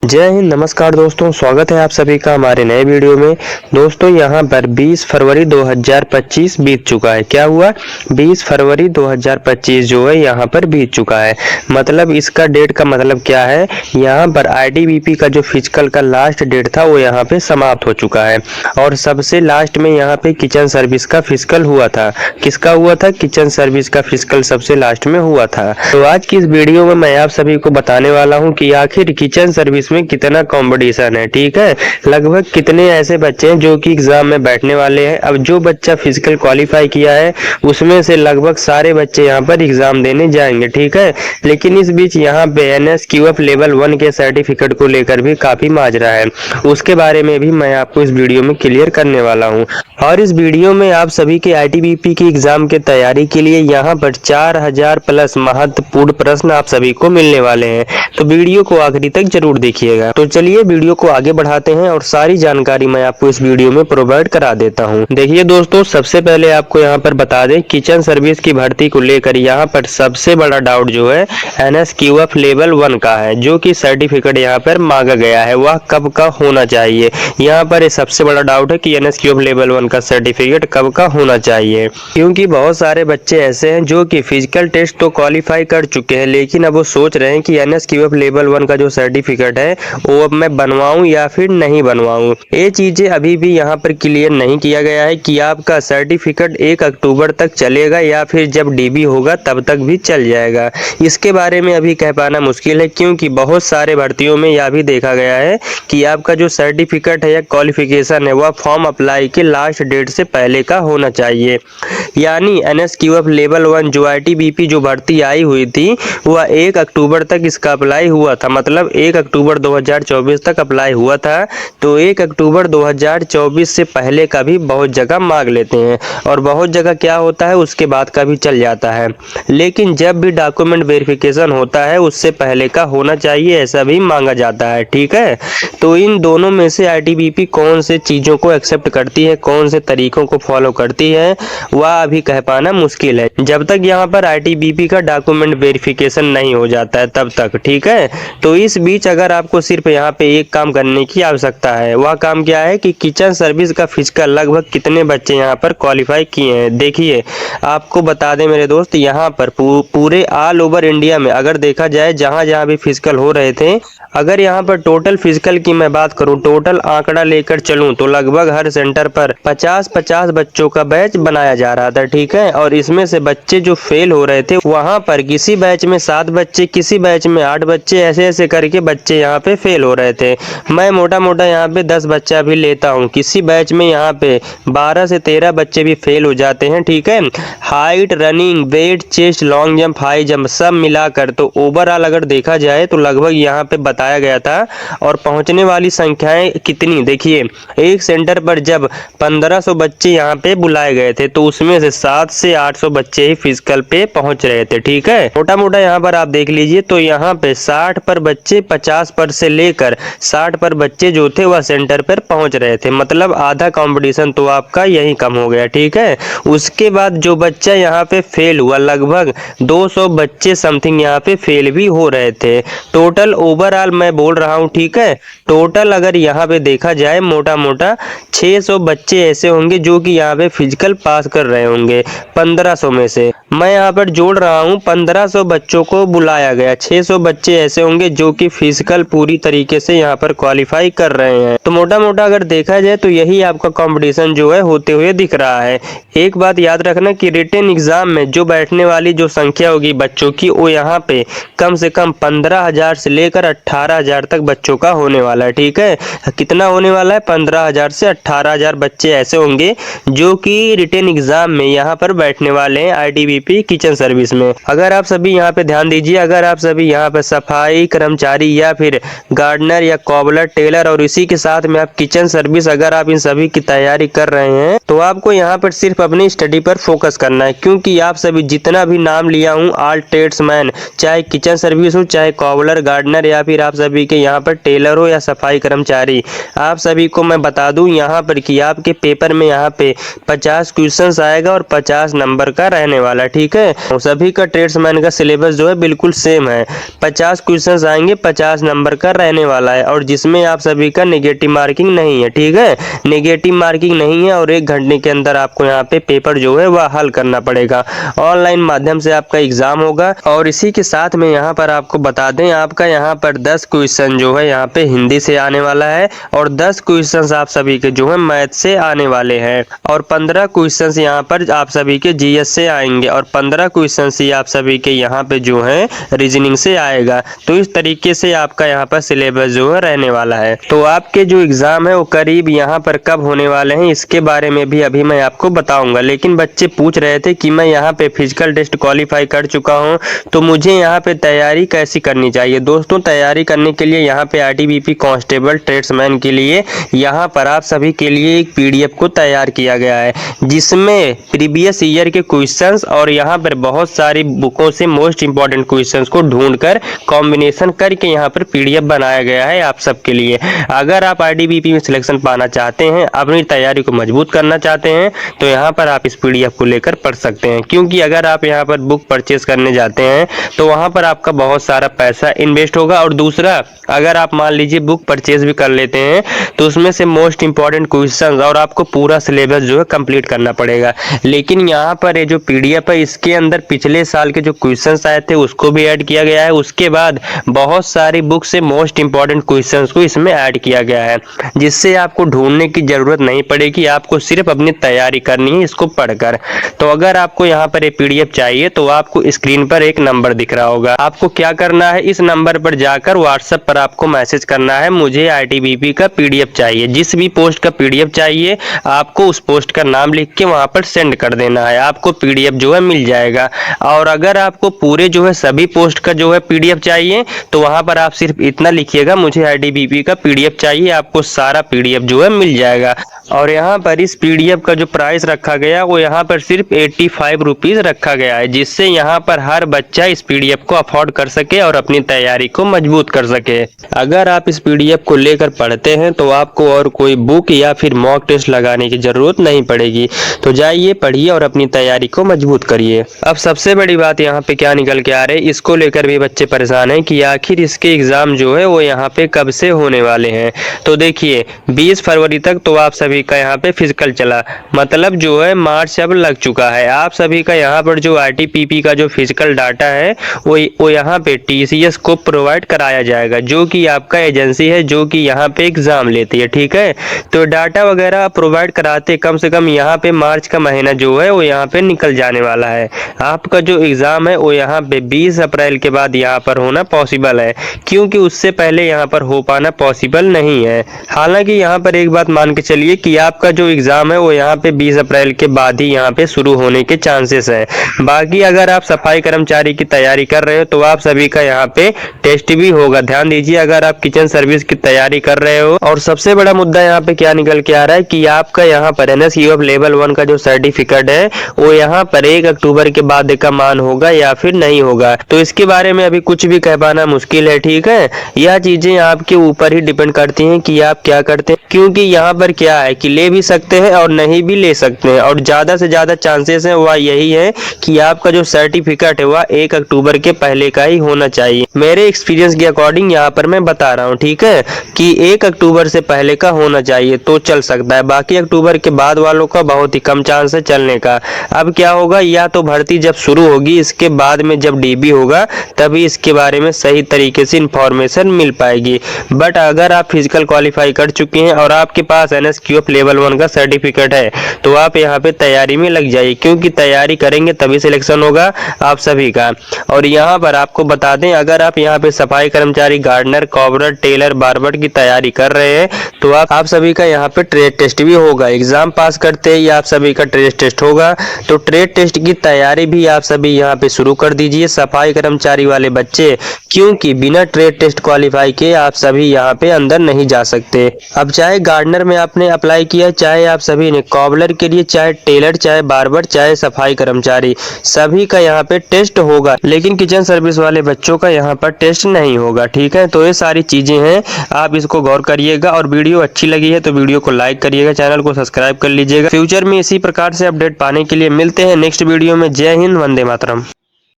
जय हिंद। नमस्कार दोस्तों, स्वागत है आप सभी का हमारे नए वीडियो में। दोस्तों यहाँ पर 20 फरवरी 2025 बीत चुका है। क्या हुआ? 20 फरवरी 2025 जो है यहाँ पर बीत चुका है। मतलब इसका डेट का मतलब क्या है, यहाँ पर आईटीबीपी का जो फिजिकल का लास्ट डेट था वो यहाँ पे समाप्त हो चुका है। और सबसे लास्ट में यहाँ पे किचन सर्विस का फिजिकल हुआ था। किसका हुआ था? किचन सर्विस का फिजिकल सबसे लास्ट में हुआ था। तो आज की इस वीडियो में मैं आप सभी को बताने वाला हूँ कि आखिर किचन सर्विस में कितना कंपटीशन है। ठीक है, लगभग कितने ऐसे बच्चे हैं जो कि एग्जाम में बैठने वाले हैं। अब जो बच्चा फिजिकल क्वालिफाई किया है उसमें से लगभग सारे बच्चे यहाँ पर एग्जाम देने जाएंगे। ठीक है, लेकिन इस बीच यहाँ पे एनएसक्यूएफ लेवल 1 के सर्टिफिकेट को लेकर भी काफी माजरा है। उसके बारे में भी मैं आपको इस वीडियो में क्लियर करने वाला हूँ। और इस वीडियो में आप सभी के आईटीबीपी की एग्जाम के तैयारी के लिए यहाँ पर 4000 प्लस महत्वपूर्ण प्रश्न आप सभी को मिलने वाले हैं। तो वीडियो को आखिरी तक जरूर देखिएगा। तो चलिए वीडियो को आगे बढ़ाते हैं और सारी जानकारी मैं आपको इस वीडियो में प्रोवाइड करा देता हूं। देखिए दोस्तों, सबसे पहले आपको यहाँ पर बता दें, किचन सर्विस की भर्ती को लेकर यहाँ पर सबसे बड़ा डाउट जो है एनएसक्यूएफ लेवल 1 का है। जो कि सर्टिफिकेट यहाँ पर मांगा गया है वह कब का होना चाहिए। यहाँ पर सबसे बड़ा डाउट है कि एनएसक्यूएफ लेवल 1 का सर्टिफिकेट कब का होना चाहिए, क्योंकि बहुत सारे बच्चे ऐसे हैं जो कि फिजिकल टेस्ट तो क्वालिफाई कर चुके हैं, लेकिन अब वो सोच रहे हैं कि एनएसक्यूएफ लेवल 1 का जो सर्टिफिकेट है वो अब मैं बनवाऊं या फिर नहीं बनवाऊं। ये चीजें अभी भी यहाँ पर क्लियर नहीं किया गया है कि आपका सर्टिफिकेट 1 अक्टूबर तक चलेगा या फिर जब डीबी होगा तब तक भी चल जाएगा। इसके बारे में अभी कह पाना मुश्किल है, क्योंकि बहुत सारे भर्तियों में यह भी देखा गया है कि आपका जो सर्टिफिकेट है या क्वालिफिकेशन है वह फॉर्म अप्लाई के लास्ट डेट से पहले का होना चाहिए। यानी एनएसक्यूएफ लेवल 1 जो आईटीबीपी जो भर्ती आई हुई थी वह 1 अक्टूबर तक इसका अप्लाई हुआ था। मतलब 1 अक्टूबर 2024 तक अप्लाई हुआ था। तो 1 अक्टूबर 2024 से पहले का भी बहुत जगह मांग लेते हैं और बहुत जगह क्या होता है उसके बाद का भी चल जाता है। लेकिन जब भी डॉक्यूमेंट वेरिफिकेशन होता है उससे पहले का होना चाहिए, ऐसा भी मांगा जाता है। ठीक है, तो इन दोनों में से आईटीबीपी कौन से चीजों को एक्सेप्ट करती है, कौन से तरीकों को फॉलो करती है, वह अभी कह पाना मुश्किल है जब तक यहाँ पर आईटीबीपी का डॉक्यूमेंट वेरिफिकेशन नहीं हो जाता है तब तक। ठीक है, तो इस बीच अगर आपको सिर्फ यहाँ पे एक काम करने की आवश्यकता है, वह काम क्या है कि किचन सर्विस का फिजिकल लगभग कितने बच्चे यहाँ पर क्वालिफाई किए हैं। देखिए आपको बता दें मेरे दोस्त, यहाँ पर पूरे ऑल ओवर इंडिया में अगर देखा जाए जहाँ जहाँ भी फिजिकल हो रहे थे, अगर यहाँ पर टोटल फिजिकल की मैं बात करूँ, टोटल आंकड़ा लेकर चलूँ तो लगभग हर सेंटर पर 50-50 बच्चों का बैच बनाया जा रहा था। ठीक है, और इसमें से बच्चे जो फेल हो रहे थे वहां पर किसी बैच में 7 बच्चे, किसी बैच में 8 बच्चे, ऐसे ऐसे करके बच्चे यहाँ पे फेल हो रहे थे। मैं मोटा मोटा यहाँ पे 10 बच्चा भी लेता हूँ, किसी बैच में यहाँ पे 12 से 13 बच्चे भी फेल हो जाते हैं। ठीक है, height, running, weight, chest, long jump, high jump सब मिलाकर तो ओवरऑल अगर देखा जाए तो लगभग यहाँ पे बताया गया था। और पहुंचने वाली संख्याएं कितनी, देखिए एक सेंटर पर जब 1500 बच्चे यहाँ पे बुलाए गए थे तो उसमें से 700 से 800 बच्चे ही फिजिकल पे पहुंच रहे थे। ठीक है, मोटा मोटा यहाँ पर आप देख लीजिए तो यहाँ पे 60 पर बच्चे 50 पर से लेकर 60 पर बच्चे जो थे वह सेंटर पर पहुंच रहे थे। मतलब आधा कंपटीशन तो आपका यही कम हो गया। ठीक है, उसके बाद जो बच्चा यहाँ पे फेल हुआ लगभग 200 बच्चे समथिंग यहाँ पे फेल भी हो रहे थे। टोटल ओवरऑल मैं बोल रहा हूँ। ठीक है, टोटल अगर यहाँ पे देखा जाए मोटा मोटा 600 बच्चे ऐसे होंगे जो कि यहाँ पे फिजिकल पास कर रहे होंगे। 1500 में से मैं यहाँ पर जोड़ रहा हूँ 1500 बच्चों को बुलाया गया, 600 बच्चे ऐसे होंगे जो कि फिजिकल पूरी तरीके से यहाँ पर क्वालिफाई कर रहे हैं। तो मोटा मोटा अगर देखा जाए तो यही आपका कंपटीशन जो है होते हुए दिख रहा है। एक बात याद रखना कि रिटन एग्जाम में जो बैठने वाली जो संख्या होगी बच्चों की वो यहाँ पे कम से कम 15,000 से लेकर 18,000 तक बच्चों का होने वाला है। ठीक है, कितना होने वाला है? 15,000 से 18,000 बच्चे ऐसे होंगे जो कि रिटन एग्जाम में यहाँ पर बैठने वाले हैं आईटीबीपी किचन सर्विस में। अगर आप सभी यहाँ पे ध्यान दीजिए, अगर आप सभी यहाँ पे सफाई कर्मचारी या फिर गार्डनर या कॉबलर, टेलर और इसी के साथ में आप किचन सर्विस अगर आप इन सभी की तैयारी कर रहे हैं तो आपको यहाँ पर सिर्फ अपनी स्टडी पर फोकस करना है। क्योंकि आप सभी जितना भी नाम लिया हूँ ऑल ट्रेड्समैन, चाहे किचन सर्विस हो, चाहे कॉबलर, गार्डनर या फिर आप सभी के यहाँ पर टेलर हो या सफाई कर्मचारी, आप सभी को मैं बता दूं यहाँ पर कि आपके पेपर में यहाँ पे 50 क्वेश्चंस आएगा और 50 नंबर का रहने वाला। ठीक है, सभी का ट्रेड्समैन का सिलेबस जो है बिल्कुल सेम है। 50 क्वेश्चंस आएंगे, 50 नंबर वर्कर रहने वाला है और जिसमें आप सभी का नेगेटिव मार्किंग नहीं है। ठीक है, नेगेटिव मार्किंग नहीं है और 1 घंटे के अंदर आपको यहाँ पे पेपर जो है वह हल करना पड़ेगा। ऑनलाइन माध्यम से आपका एग्जाम होगा और इसी के साथ में यहाँ पर आपको बता दें, आपका यहाँ पर 10 क्वेश्चन जो है यहाँ पे हिंदी से आने वाला है और 10 क्वेश्चन आप सभी के जो है मैथ से आने वाले हैं और 15 क्वेश्चन यहाँ पर आप सभी के जीएस से आएंगे और 15 क्वेश्चन ही आप सभी के यहाँ पे जो है रीजनिंग से आएगा। तो इस तरीके से आपका यहाँ पर सिलेबस जो है रहने वाला है। तो आपके जो एग्जाम है वो करीब यहाँ पर कब होने वाले हैं इसके बारे में भी अभी मैं आपको बताऊंगा। लेकिन बच्चे पूछ रहे थे कि मैं यहाँ पे फिजिकल टेस्ट क्वालिफाई कर चुका हूँ तो मुझे यहाँ पे तैयारी कैसी करनी चाहिए। दोस्तों, तैयारी करने के लिए यहाँ पे आईटीबीपी कांस्टेबल ट्रेड्समैन के लिए यहाँ पर आप सभी के लिए एक पीडीएफ को तैयार किया गया है जिसमें प्रीवियस ईयर के क्वेश्चंस और यहाँ पर बहुत सारी बुकों से मोस्ट इंपॉर्टेंट क्वेश्चंस को ढूंढकर कॉम्बिनेशन करके यहाँ पर पीडीएफ बनाया गया है आप सबके लिए। अगर आप आईटीबीपी में सिलेक्शन पाना चाहते हैं, अपनी तैयारी को मजबूत करना चाहते हैं तो यहाँ पर आप इस पीडीएफ को लेकर पढ़ सकते हैं। क्योंकि अगर आप यहाँ पर बुक परचेज करने जाते हैं तो वहाँ पर आपका बहुत सारा पैसा इन्वेस्ट होगा और दूसरा, अगर आप मान लीजिए बुक परचेज भी कर लेते हैं तो उसमें से मोस्ट इंपॉर्टेंट क्वेश्चंस और आपको पूरा सिलेबस जो है कंप्लीट करना पड़ेगा। लेकिन यहाँ पर ये जो पीडीएफ है इसके अंदर पिछले साल के जो क्वेश्चंस आए थे उसको भी ऐड किया गया है। उसके बाद बहुत सारी बुक से मोस्ट इंपॉर्टेंट क्वेश्चंस को इसमें ऐड किया गया है जिससे आपको ढूंढने की जरूरत नहीं पड़ेगी, आपको सिर्फ अपनी तैयारी करनी है इसको पढ़कर। तो अगर आपको यहाँ पर ये पीडीएफ चाहिए तो आपको स्क्रीन पर एक नंबर दिख रहा होगा, आपको क्या करना है, इस नंबर पर जाकर व्हाट्सएप पर आपको मैसेज करना है मुझे आईटीबीपी का पीडीएफ चाहिए। जिस भी पोस्ट का पीडीएफ चाहिए आपको उस पोस्ट का नाम लिख के वहां पर सेंड कर देना है, आपको पीडीएफ जो है मिल जाएगा। और अगर आपको पूरे जो है सभी पोस्ट का जो है पीडीएफ चाहिए तो वहां पर आप सिर्फ इतना लिखिएगा मुझे आईटीबीपी का पीडीएफ चाहिए, आपको सारा पीडीएफ जो है मिल जाएगा। और यहाँ पर इस पीडीएफ का जो प्राइस रखा गया वो यहाँ पर सिर्फ 85 रुपीज रखा गया है जिससे यहाँ पर हर बच्चा इस पीडीएफ को अफोर्ड कर सके और अपनी तैयारी को मजबूत कर सके। अगर आप इस पीडीएफ को लेकर पढ़ते हैं तो आपको और कोई बुक या फिर मॉक टेस्ट लगाने की जरूरत नहीं पड़ेगी। तो जाइए पढ़िए और अपनी तैयारी को मजबूत करिए। अब सबसे बड़ी बात यहाँ पे क्या निकल के आ रही है, इसको लेकर भी बच्चे परेशान हैं कि आखिर इसके एग्जाम जो है वो यहाँ पे कब से होने वाले हैं। तो देखिए 20 फरवरी तक तो आप सभी का यहाँ पे फिजिकल चला, मतलब जो है मार्च अब लग चुका है। आप सभी का यहाँ पर जो आईटीबीपी का जो फिजिकल डाटा है वो यहाँ पे टीसीएस को प्रोवाइड कराया जाएगा जो कि आपका एजेंसी है जो कि यहाँ पे एग्जाम लेती है। ठीक है, तो डाटा वगैरह प्रोवाइड कराते कम से कम यहाँ पे मार्च का महीना जो है वो यहाँ पे निकल जाने वाला है। आपका जो एग्जाम है वो यहाँ पे 20 अप्रैल के बाद यहाँ पर होना पॉसिबल है क्योंकि उससे पहले यहाँ पर हो पाना पॉसिबल नहीं है। हालांकि यहाँ पर एक बात मान के चलिए कि आपका जो एग्जाम है वो यहाँ पे 20 अप्रैल के बाद ही यहाँ पे शुरू होने के चांसेस है। बाकी अगर आप सफाई कर्मचारी की तैयारी कर रहे हो तो आप सभी का यहाँ पे टेस्ट भी होगा, ध्यान दीजिए। अगर आप किचन सर्विस की तैयारी कर रहे हो और सबसे बड़ा मुद्दा यहाँ पे क्या निकल के आ रहा है कि आपका यहाँ पर एनएसक्यूएफ लेवल 1 का जो सर्टिफिकेट है वो यहाँ पर 1 अक्टूबर के बाद का मान होगा या फिर नहीं होगा। तो इसके बारे में अभी कुछ भी कह पाना मुश्किल है। ठीक है, यह चीजें आपके ऊपर ही डिपेंड करती हैं कि आप क्या करते हैं, क्योंकि यहाँ पर क्या है कि ले भी सकते हैं और नहीं भी ले सकते हैं और ज्यादा से ज्यादा चांसेस है वह यही है कि आपका जो सर्टिफिकेट है वह 1 अक्टूबर के पहले का ही होना चाहिए। मेरे एक्सपीरियंस के अकॉर्डिंग यहाँ पर मैं बता रहा हूँ, ठीक है, कि 1 अक्टूबर से पहले का होना चाहिए तो चल सकता है। बाकी अक्टूबर के बाद वालों का बहुत ही कम चांस है चलने का। अब क्या होगा, या तो भर्ती जब शुरू होगी इसके बाद में जब डीबी होगा तभी इसके बारे में सही तरीके से इंफॉर्मेशन मिल पाएगी। बट अगर आप फिजिकल क्वालिफाई कर चुके हैं और आपके पास एनएसक्यूएफ लेवल 1 का सर्टिफिकेट है तो आप यहाँ पे तैयारी में लग जाइए, क्योंकि तैयारी करेंगे तभी सिलेक्शन होगा आप सभी का। और यहाँ पर आपको बता दें, अगर आप यहाँ पे सफाई कर्मचारी, गार्डनर, कॉबरर, टेलर, बार्बर की तैयारी कर रहे हैं तो आप सभी का यहाँ पे ट्रेड टेस्ट भी होगा। एग्जाम पास करते ही आप सभी का ट्रेड टेस्ट होगा, तो ट्रेड टेस्ट की तैयारी भी आप सभी यहाँ पे शुरू कर दीजिए, सफाई कर्मचारी वाले बच्चे, क्योंकि बिना ट्रेड टेस्ट क्वालिफाई के आप सभी यहाँ पे अंदर नहीं जा सकते। अब चाहे गार्डनर में आपने अप्लाई किया, चाहे आप सभी ने कॉबलर के लिए, चाहे टेलर, चाहे बार्बर, चाहे सफाई कर्मचारी, सभी का यहाँ पे टेस्ट होगा, लेकिन किचन सर्विस वाले बच्चों का यहाँ पर टेस्ट नहीं होगा। ठीक है, तो ये सारी चीजें हैं, आप इसको गौर करिएगा। और वीडियो अच्छी लगी है तो वीडियो को लाइक करिएगा, चैनल को सब्सक्राइब कर लीजिएगा। फ्यूचर में इसी प्रकार से अपडेट पाने के लिए मिलते हैं नेक्स्ट वीडियो में। जय हिंद, वंदे मातरम।